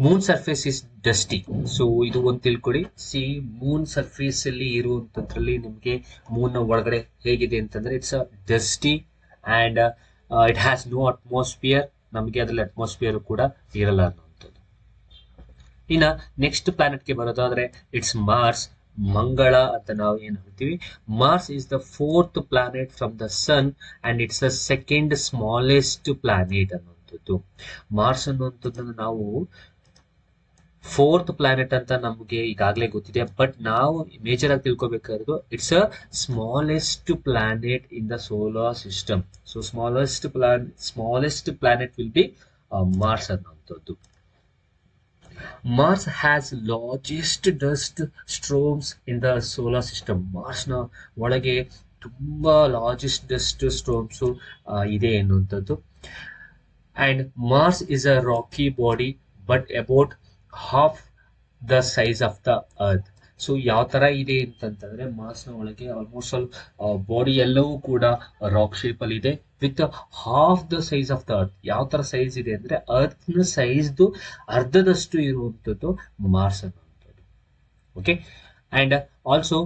moon surface is dusty. So ಇದು ಒಂದು ತಿಳ್ಕೊಳ್ಳಿ. ಸಿ, ಮೂನ್ ಸರ್ಫೇಸ್ ಅಲ್ಲಿ ಇರುವಂತದ್ರಲ್ಲಿ ನಿಮಗೆ ಮೂನ್ ಒಳಗಡೆ ಹೇಗಿದೆ ಅಂತಂದ್ರೆ it's a dusty and it has no atmosphere. ನಮಗೆ ಅದ್ರಲ್ಲಿ ಅಟ್ಮಾಸ್ಫಿಯರ್ ಕೂಡ ಇರಲ್ಲ ಅನ್ನುವಂಥದ್ದು. ಇನ್ನ ನೆಕ್ಸ್ಟ್ ಪ್ಲಾನೆಟ್ಗೆ ಬರೋದಾದ್ರೆ ಇಟ್ಸ್ ಮಾರ್ಸ್, ಮಂಗಳ ಅಂತ ನಾವು ಏನ್ ಹೇಳ್ತೀವಿ. Mars is the 4th planet from the sun and it's the 2nd smallest planet ಅನ್ನುವಂಥದ್ದು. ಮಾರ್ಸ್ ಅನ್ನುವಂಥದ್ದನ್ನು ನಾವು 4th ಪ್ಲಾನೆಟ್ ಅಂತ ನಮಗೆ ಈಗಾಗಲೇ ಗೊತ್ತಿದೆ. ಬಟ್ ನಾವು ಮೇಜರ್ ಆಗಿ ತಿಳ್ಕೊಬೇಕಾದ್ರು it's a smallest planet in the solar system. So smallest planet will be Mars ಅನ್ನುವಂಥದ್ದು. Mars has largest dust storms in the solar system. Mars ನ ಒಳಗೆ ತುಂಬಾ ಲಾರ್ಜೆಸ್ಟ್ ಡಸ್ಟ್ ಸ್ಟ್ರೋಮ್ಸ್ ಇದೆ ಎನ್ನುವಂಥದ್ದು. And Mars is a rocky body but about half the size of the earth. ಸೊ ಯಾವ ತರ ಇದೆ ಅಂತಂತಂದ್ರೆ ಮಾರ್ಸ್ ನ ಒಳಗೆ ಆಲ್ಮೋಸ್ಟ್ ಆಲ್ ಬಾಡಿ ಎಲ್ಲವೂ ಕೂಡ ರಾಕ್ ಶೇಪ್ ಅಲ್ಲಿ ಇದೆ with half the size of the earth. ಯಾವ ತರ ಸೈಜ್ ಇದೆ ಅಂದ್ರೆ ಅರ್ತ್ ನ ಸೈಜ್ದು ಅರ್ಧದಷ್ಟು ಇರುವಂತದ್ದು ಮಾರ್ಸ್ ಅನ್ನುವಂಥದ್ದು. Okay, and also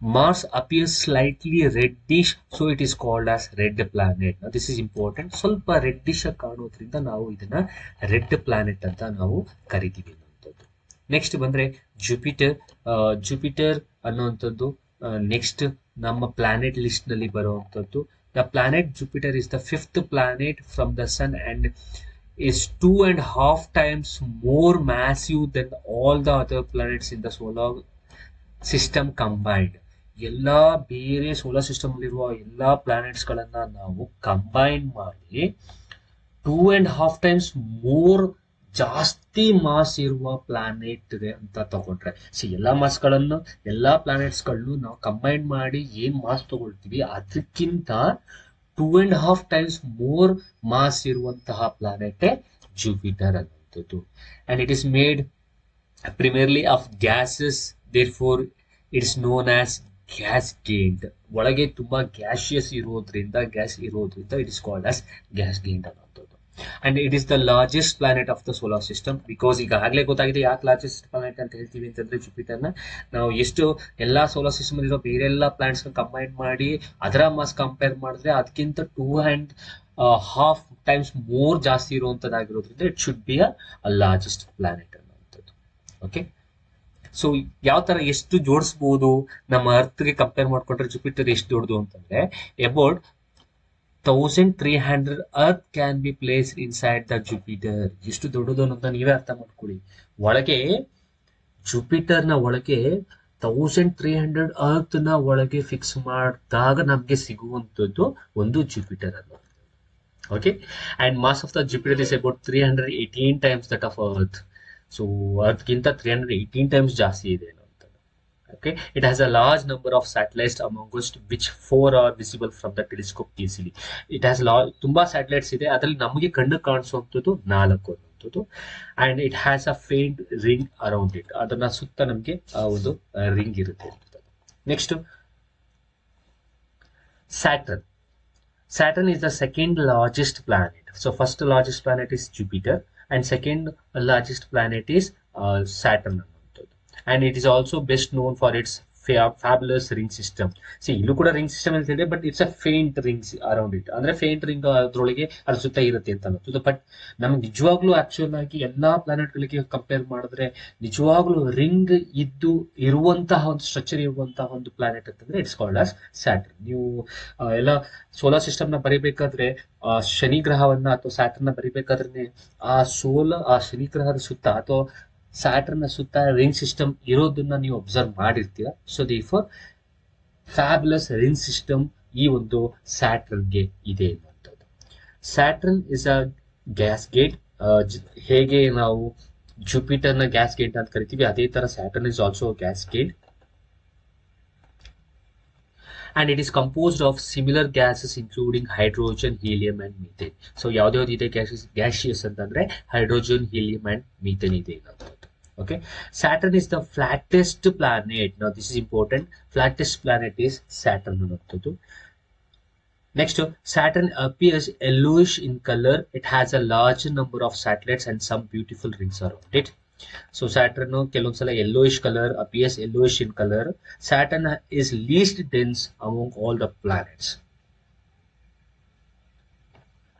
Mars appears slightly reddish, so it is called as red planet. Now, this is important. ಸ್ವಲ್ಪ ರೆಡ್ಡಿಶ್ ಕಾಣೋದ್ರಿಂದ ನಾವು ಇದನ್ನ ರೆಡ್ ಪ್ಲಾನೆಟ್ ಅಂತ ನಾವು ಕರಿತೀವಿ ಅನ್ನುವಂಥದ್ದು. ನೆಕ್ಸ್ಟ್ ಬಂದ್ರೆ ಜುಪಿಟರ್. ಜುಪಿಟರ್ ಅನ್ನುವಂಥದ್ದು ನೆಕ್ಸ್ಟ್ ನಮ್ಮ ಪ್ಲಾನೆಟ್ ಲಿಸ್ಟ್ ನಲ್ಲಿ ಬರುವಂತದ್ದು. The planet Jupiter is the 5th planet from the sun and is 2.5 times more massive than all the other planets in the solar system combined. ಎಲ್ಲಾ ಬೇರೆ solar system ಅಲ್ಲಿರುವ ಎಲ್ಲಾ planets ಗಳನ್ನ ನಾವು combine ಮಾಡಿ 2.5 times more ಜಾಸ್ತಿ mass ಇರುವ planet ಅಂತ ತಗೊಂಡ್ರೆ, ಎಲ್ಲಾ ಮಾಸ್ ಗಳನ್ನು ಎಲ್ಲಾ ಪ್ಲಾನೆಟ್ಸ್ ಗಳನ್ನು ನಾವು ಕಂಬೈನ್ ಮಾಡಿ ಏನ್ ಮಾಸ್ ತಗೊಳ್ತೀವಿ ಅದಕ್ಕಿಂತ 2.5 times ಮೋರ್ ಮಾಸ್ ಇರುವಂತಹ ಪ್ಲಾನೆಟ್ ಜುಪಿಟರ್ ಅನ್ನುವಂಥದ್ದು. And it is made primarily of gases, therefore it is known as gas gained. ಒಳಗೆ ತುಂಬಾ ಗ್ಯಾಸಿಯಸ್ ಇರೋದ್ರಿಂದ it is called as gas giant ಅನ್ನೋದು. And it is the largest planet of the solar system. Because ಈಗ ಆಗ್ಲೇ ಗೊತ್ತಾಗಿದೆ ಯಾಕೆ largest planet ಅಂತ ಹೇಳ್ತೀವಿ ಅಂತಂದ್ರೆ ಜುಪಿಟರ್ ನ ನಾವು ಎಷ್ಟು ಎಲ್ಲಾ ಸೋಲಾರ್ ಸಿಸ್ಟಮ್ ಇರೋ ಬೇರೆ ಎಲ್ಲಾ ಪ್ಲಾನೆಟ್ಸ್ ಕಂಬೈನ್ ಮಾಡಿ ಅದರ ಮಾಸ್ ಕಂಪೇರ್ ಮಾಡಿದ್ರೆ ಅದಕ್ಕಿಂತ 2.5 times ಮೋರ್ ಜಾಸ್ತಿ ಇರುವಂತದ್ದಾಗಿರೋದ್ರಿಂದ it should be a largest planet ಅನ್ನುವಂಥದ್ದು. ಓಕೆ, ಸೊ ಯಾವ ತರ ಎಷ್ಟು ಜೋಡಿಸಬಹುದು ನಮ್ಮ ಅರ್ತ್ಗೆ ಕಂಪೇರ್ ಮಾಡ್ಕೊಂಡ್ರೆ ಜುಪಿಟರ್ ಎಷ್ಟು ದೊಡ್ಡದು ಅಂತಂದ್ರೆ about 1300 earth can be place inside the Jupiter. ಎಷ್ಟು ದೊಡ್ಡದು ಅಂತ ನೀವೇ ಅರ್ಥ ಮಾಡ್ಕೊಳ್ಳಿ. ಒಳಗೆ ಜುಪಿಟರ್ ನ ಒಳಗೆ 1300 ಅರ್ತ್ ನ ಒಳಗೆ ಫಿಕ್ಸ್ ಮಾಡಿದಾಗ ನಮ್ಗೆ ಸಿಗುವಂತದ್ದು ಒಂದು ಜುಪಿಟರ್ ಅನ್ನೋದು. Okay, and mass of the Jupiter is about 318 times that of earth. So ಅರ್ತ್ಗಿಂತ 318 times ಜಾಸ್ತಿ ಇದೆ ಅನ್ನುವಂಥದ್ದು. Okay, it has a large number of satellites among which 4 are visible from the telescope easily. It has ತುಂಬಾ satellites ಇದೆ, ಅದರಲ್ಲಿ ನಮಗೆ ಕಣ್ಣು ಕಾಣಿಸುವಂಥದ್ದು 4 ಅನ್ನುವಂಥದ್ದು. And it has a faint ring around it. ಅದನ್ನ ಸುತ್ತ ನಮಗೆ ಒಂದು ರಿಂಗ್ ಇರುತ್ತೆ. Next Saturn. Saturn is the second largest planet. So first largest planet is Jupiter and second largest planet is Saturn. And it is also best known for its fabulous ring system. See, ಇಲ್ಲೂ ಕೂಡ ring system ಅಂತ ಇದೆ, but it's a faint rings around it. ಅಂದ್ರೆ faint ring ಅದ್ರೊಳಗೆ ಅದ್ರ ಸುತ್ತ ಇರುತ್ತೆ ಅಂತ ಅನ್ನೋದು. ಬಟ್ ನಮ್ಗೆ ನಿಜವಾಗ್ಲೂ ಆಕ್ಚುಲ್ ಆಗಿ ಎಲ್ಲಾ ಪ್ಲಾನೆಟ್ ಗಳಿಗೆ ಕಂಪೇರ್ ಮಾಡಿದ್ರೆ ನಿಜವಾಗ್ಲೂ ರಿಂಗ್ ಇರುವಂತಹ ಒಂದು ಸ್ಟ್ರಕ್ಚರ್ ಇರುವಂತಹ ಒಂದು ಪ್ಲಾನೆಟ್ ಅಂತಂದ್ರೆ ಇಟ್ಸ್ ಕಾಲ್ಡ್ ಆಸ್ ಸ್ಯಾಟರ್ನ್. ನೀವು ಎಲ್ಲ ಸೋಲಾರ್ ಸಿಸ್ಟಮ್ ನ ಬರಿಬೇಕಾದ್ರೆ ಶನಿ ಗ್ರಹವನ್ನ ಅಥವಾ ಸ್ಯಾಟರ್ನ್ ನ ಬರಿಬೇಕಾದ್ರೆ ಆ ಶನಿ ಗ್ರಹದ ಸುತ್ತ ಅಥವಾ ಸ್ಯಾಟರ್ನ್ ನ ಸುತ್ತ ರಿಂಗ್ ಸಿಸ್ಟಮ್ ಇರೋದನ್ನ ನೀವು ಅಬ್ಸರ್ವ್ ಮಾಡಿರ್ತೀರಾ. So therefore fabulous ring system ಈ ಒಂದು ಸ್ಯಾಟರ್ನ್ಗೆ ಇದೆ ಅನ್ನುವಂಥದ್ದು. Saturn is a gas gate. ಹೇಗೆ ನಾವು ಜುಪಿಟರ್ ನ ಗ್ಯಾಸ್ ಗೇಟ್ ಅಂತ ಕರಿತೀವಿ, ಅದೇ ತರ Saturn is also gas gate. And it is composed of similar gases including hydrogen, helium and methane. So ಯಾವ್ದು ಇದೆ gaseous ಅಂತಂದ್ರೆ hydrogen, helium and methane ಇದೆ ಅನ್ನೋದು. Okay, Saturn is the flattest planet. Now this is important. Flattest planet is Saturn ಅನ್ನೋದು. Next, Saturn appears yellowish in color. It has a large number of satellites and some beautiful rings around it. So Saturn ಕೆಲವೊಂದ್ಸಲ yellowish color appears yellowish in color. Saturn is least dense among all the planets.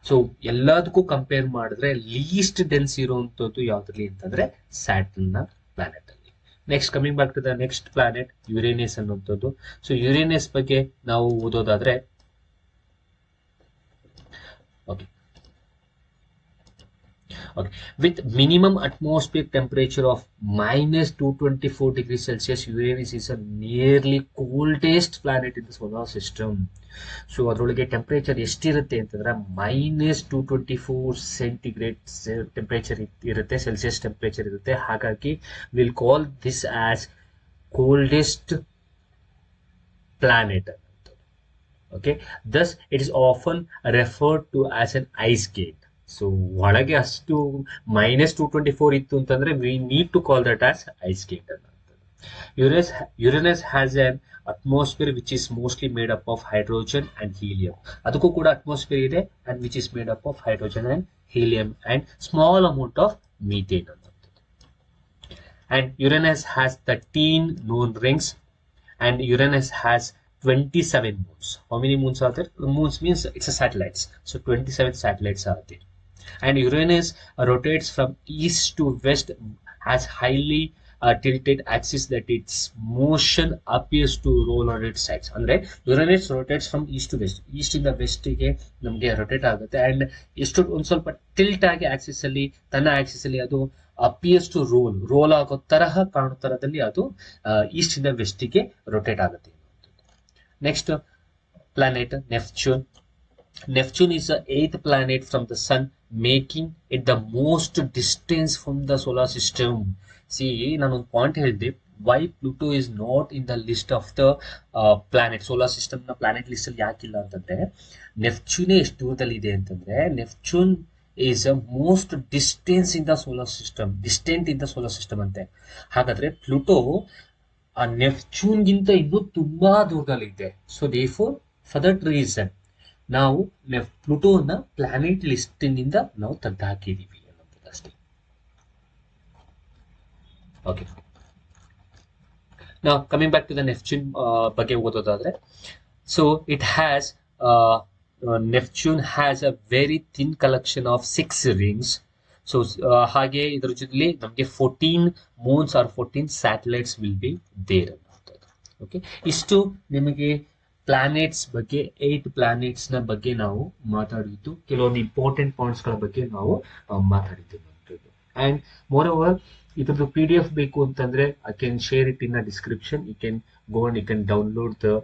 So ಎಲ್ಲದಕ್ಕೂ compare ಮಾಡಿದ್ರೆ least dense ಇರುವಂತದ್ದು ಯಾವ್ದ್ರಲ್ಲಿ ಅಂತಂದ್ರೆ Saturn ನ planet ಅಲ್ಲಿ. Next coming back to the next planet Uranus ಅನ್ನುವಂಥದ್ದು. So Uranus ಬಗ್ಗೆ ನಾವು ಓದೋದಾದ್ರೆ with minimum atmospheric temperature of -224 degrees Celsius, Uranus is a nearly coldest planet in the solar system. So ಅದರೊಳಗೆ ಟೆಂಪರೇಚರ್ ಎಷ್ಟಿರುತ್ತೆ ಅಂತಂದ್ರೆ -224 centigrade temperature ಇರುತ್ತೆ, Celsius temperature ಇರುತ್ತೆ. ಹಾಗಾಗಿ will call this as coldest planet. Okay, thus it is often referred to as an ice gate. So ಒಳಗೆ ಅಷ್ಟು -224 ಇತ್ತು ಅಂತಂದ್ರೆ we need to call that as ice gate ಅನ್ನೋದು. Uranus has an atmosphere which is mostly made up of hydrogen and helium. ಅದಕ್ಕೂ ಕೂಡ atmosphere ಇದೆ and which is made up of hydrogen and helium and small amount of methane. And Uranus has 13 known rings, and Uranus has 27 moons. How many moons are there? The moons means it's a satellites. So 27 satellites are there. And Uranus rotates from east to west, has highly tilted axis that its motion appears to roll on its sides. ಅಂದ್ರೆ Uranus rotates from east to west. East ಇಂದ west ಗೆ ನಮಗೆ rotate ಆಗುತ್ತೆ and ಎಷ್ಟು ಒಂದು ಸ್ವಲ್ಪ tilt ಆಗಿ axis ಅಲ್ಲಿ ತನ್ನ axis ಅಲ್ಲಿ ಅದು appears to roll ಆಗೋ ತರಹ ಕಾಣೋ ತರದಲ್ಲಿ ಅದು ಈಸ್ಟ್ ಇಂದ ವೆಸ್ಟ್ ಗೆ rotate ಆಗುತ್ತೆ. Next planet Neptune. Neptune is the 8th planet from the sun, making it the most distance from the solar system. See, nanonu point helide, why Pluto is not in the list of the planet, solar system na planet list alli yakilla antandre Neptune ಎಷ್ಟು ದೂರದಲ್ಲಿ ಇದೆ ಅಂತಂದ್ರೆ Neptune is the most distance in the solar system, distant in the solar system ante. ಹಾಗಾದ್ರೆ Pluto ಆ Neptune ಗಿಂತ ಇನ್ನೂ ತುಂಬಾ ದೂರದಲ್ಲಿ ಇದೆ. So therefore for that reason ನಾವು ಪ್ಲೂಟೋನ ಪ್ಲಾನೆಟ್ ಲಿಸ್ಟಿನಿಂದ ನಾವು ತೆಗೆದು ಹಾಕಿದೀವಿ ಅನ್ನೋದು ಅಷ್ಟೇ. ಓಕೆ, ನಾವು coming back to the Neptune ಬಗ್ಗೆ ಓದೋದಾದ್ರೆ, so it has Neptune has a very thin collection of 6 rings. So ಹಾಗೆ ಇದರ ಜೊತೆಲಿ ನಮಗೆ 14 moons or 14 satellites will be there ಅನ್ನೋದು. ಓಕೆ, ಇಷ್ಟು ನಿಮಗೆ ಪ್ಲಾನೆಟ್ಸ್ ಬಗ್ಗೆ 8 ಪ್ಲಾನೆಟ್ಸ್ ನ ಬಗ್ಗೆ ನಾವು ಮಾತಾಡಿದ್ದು, ಕೆಲವೊಂದು ಇಂಪಾರ್ಟೆಂಟ್ ಪಾಯಿಂಟ್ಸ್ ಗಳ ಬಗ್ಗೆ ನಾವು ಮಾತಾಡಿದ್ದು. ಅಂಡ್ ಮೋರ್ ಓವರ್ ಇದ್ರದ್ದು PDF ಬೇಕು ಅಂತಂದ್ರೆ I can share it in the description. You can go and you can download the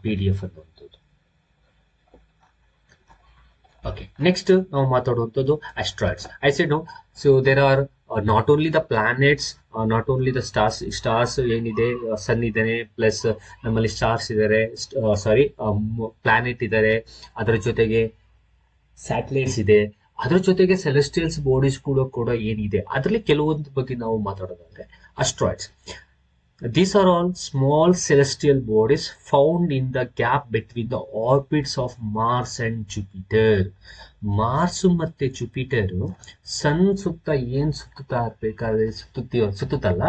PDF ಅನ್ನುವಂಥದ್ದು. ಓಕೆ, ನೆಕ್ಸ್ಟ್ ನಾವು ಮಾತಾಡುವಂಥದ್ದು asteroids. I said no, so there are not only the planets, not only the stars ಏನಿದೆ, sun ಇದ್ದಾನೆ, plus ನಮ್ಮಲ್ಲಿ stars ಇದ್ದಾರೆ, planet ಇದ್ದಾರೆ, ಅದರ ಜೊತೆಗೆ ಸ್ಯಾಟಲೈಟ್ಸ್ ಇದೆ, ಅದರ ಜೊತೆಗೆ ಸೆಲೆಸ್ಟಿಯಲ್ಸ್ ಬಾಡೀಸ್ ಕೂಡ ಏನಿದೆ ಅದರಲ್ಲಿ ಕೆಲವೊಂದು ಬಗ್ಗೆ ನಾವು ಮಾತಾಡೋದಾದ್ರೆ ಅಸ್ಟ್ರಾಯ್ಡ್ಸ್. These are all small celestial bodies found in the gap between the orbits of Mars and Jupiter. Mars ಮತ್ತೆ ಜುಪಿಟರ್ ಸನ್ ಸುತ್ತ ಏನ್ ಸುತ್ತುತ್ತಾ ಇರ್ಬೇಕಾದ್ರೆ ಸುತ್ತುತ್ತಲ್ಲ,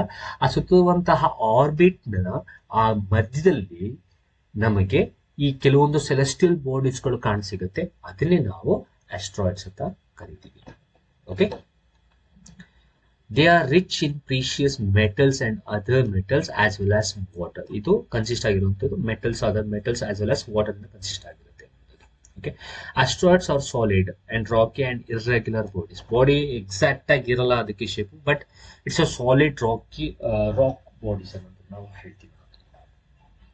ಆ ಸುತ್ತುವಂತಹ ಆರ್ಬಿಟ್ ನ ಆ ಮಧ್ಯದಲ್ಲಿ ನಮಗೆ ಈ ಕೆಲವೊಂದು ಸೆಲೆಸ್ಟಿಯಲ್ ಬಾಡೀಸ್ಗಳು ಕಾಣಸಿಗುತ್ತೆ. ಅದನ್ನೇ ನಾವು ಅಸ್ಟ್ರಾಯ್ಡ್ಸ್ ಅಂತ ಕರಿತೀವಿ. Okay, they are rich in precious metals and other metals as well as water. ಇದು ಕನ್ಸಿಸ್ಟ್ ಆಗಿರುವಂತದ್ದು metals, other metals as well as water consist ಆಗಿರುತ್ತೆ. Okay, asteroids are solid and rocky and irregular bodies. Body exact ಆಗಿ ಇರಲ್ಲ ಅದಕ್ಕೆ shape, but it's a solid rocky rock bodies ಅನ್ನೋದು ನಾವು ಹೇಳ್ತೀವಿ.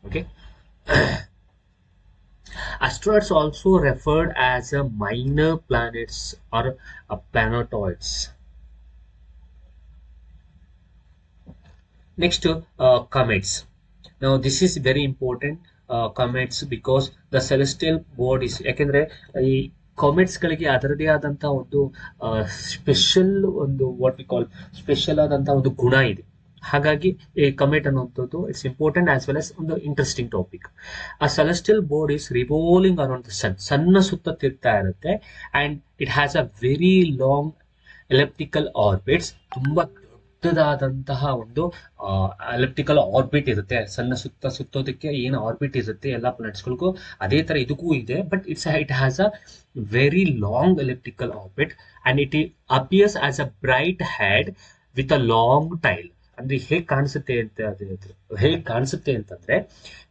Okay, asteroids also referred as a minor planets or planetoids. Next, comets. Now this is very important, comets, because the celestial bodies, ಯಾಕೆಂದ್ರೆ ಈ comets ಗಳಿಗೆ ಅದರದೇ ಆದಂತ ಒಂದು special ಒಂದು ವಾಟ್ ವಿ ಕಾಲ್ ಸ್ಪೆಷಲ್ ಆದಂತ ಒಂದು ಗುಣ ಇದೆ. ಹಾಗಾಗಿ ಈ ಕಮೆಟ್ ಅನ್ನುವಂಥದ್ದು it's important as well as ಒಂದು ಇಂಟ್ರೆಸ್ಟಿಂಗ್ ಟಾಪಿಕ್. ಆ celestial bodies revolving around the ಸನ್ನ ಸುತ್ತ ತಿರ್ತಾ ಇರುತ್ತೆ and it has a very long elliptical orbits. ತುಂಬಾ ದೊಡ್ಡದಾದಂತಹ ಒಂದು ಎಲಿಪ್ಟಿಕಲ್ ಆರ್ಬಿಟ್ ಇರುತ್ತೆ. ಸಣ್ಣ ಸುತ್ತೋದಕ್ಕೆ ಏನು ಆರ್ಬಿಟ್ ಇರುತ್ತೆ ಎಲ್ಲ ಪ್ಲಾನೆಟ್ಸ್ಗಳಿಗೂ ಅದೇ ತರ ಇದಕ್ಕೂ ಇದೆ, but it has a very long elliptical orbit and it appears as a bright head with a long tail. ಅಂದ್ರೆ ಹೇಗೆ ಕಾಣಿಸುತ್ತೆ ಅಂತಂದ್ರೆ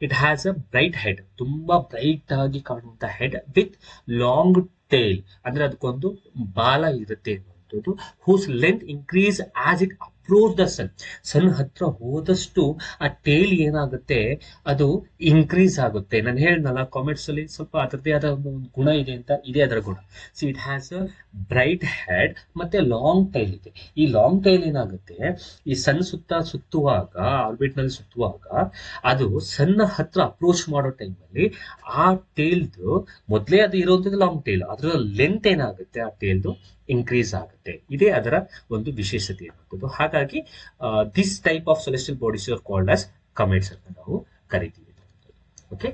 it has a bright head, ತುಂಬಾ ಬ್ರೈಟ್ ಆಗಿ ಕಾಣುವಂತ ಹೆಡ್ ವಿತ್ ಲಾಂಗ್ ಟೇಲ್, ಅಂದ್ರೆ ಅದಕ್ಕೊಂದು ಬಾಲ ಇರುತ್ತೆ ಅನ್ನುವಂಥದ್ದು. Whose length increase as it approach the sun. Sun ಹತ್ರ ಹೋದಷ್ಟು ಆ ಟೇಲ್ ಏನಾಗುತ್ತೆ ಅದು ಇನ್ಕ್ರೀಸ್ ಆಗುತ್ತೆ. ನಾನು ಹೇಳಿದ್ನಲ್ಲ ಕಾಮೆಟ್ಸ್ ಅಲ್ಲಿ ಸ್ವಲ್ಪ ಅದರದೇ ಆದ ಒಂದು ಗುಣ ಇದೆ ಅಂತ, ಇದೆ ಅದರ ಗುಣ. So it has a bright head ಮತ್ತೆ ಲಾಂಗ್ ಟೈಲ್ ಇದೆ. ಈ ಲಾಂಗ್ ಟೈಲ್ ಏನಾಗುತ್ತೆ, ಈ ಸನ್ ಸುತ್ತುವಾಗ ಆರ್ಬಿಟ್ ನಲ್ಲಿ ಸುತ್ತುವಾಗ ಅದು ಸಣ್ಣ ಹತ್ರ ಅಪ್ರೋಚ್ ಮಾಡೋ ಟೈಮಲ್ಲಿ ಆ ಟೇಲ್ದು ಮೊದಲೇ ಅದು ಇರುವಂತದ್ದು ಲಾಂಗ್ ಟೇಲ್, ಅದರ ಲೆಂತ್ ಏನಾಗುತ್ತೆ ಆ ಟೇಲ್ದು ಇನ್ಕ್ರೀಸ್ ಆಗುತ್ತೆ. ಇದೇ ಅದರ ಒಂದು ವಿಶೇಷತೆ ಇರುವಂಥದ್ದು. ಹಾಗಾಗಿ ಹಾಗಾಗಿ this type of celestial bodies are called as comets ಅಂತ ನಾವು ಕರಿತೀವಿ. ಓಕೆ.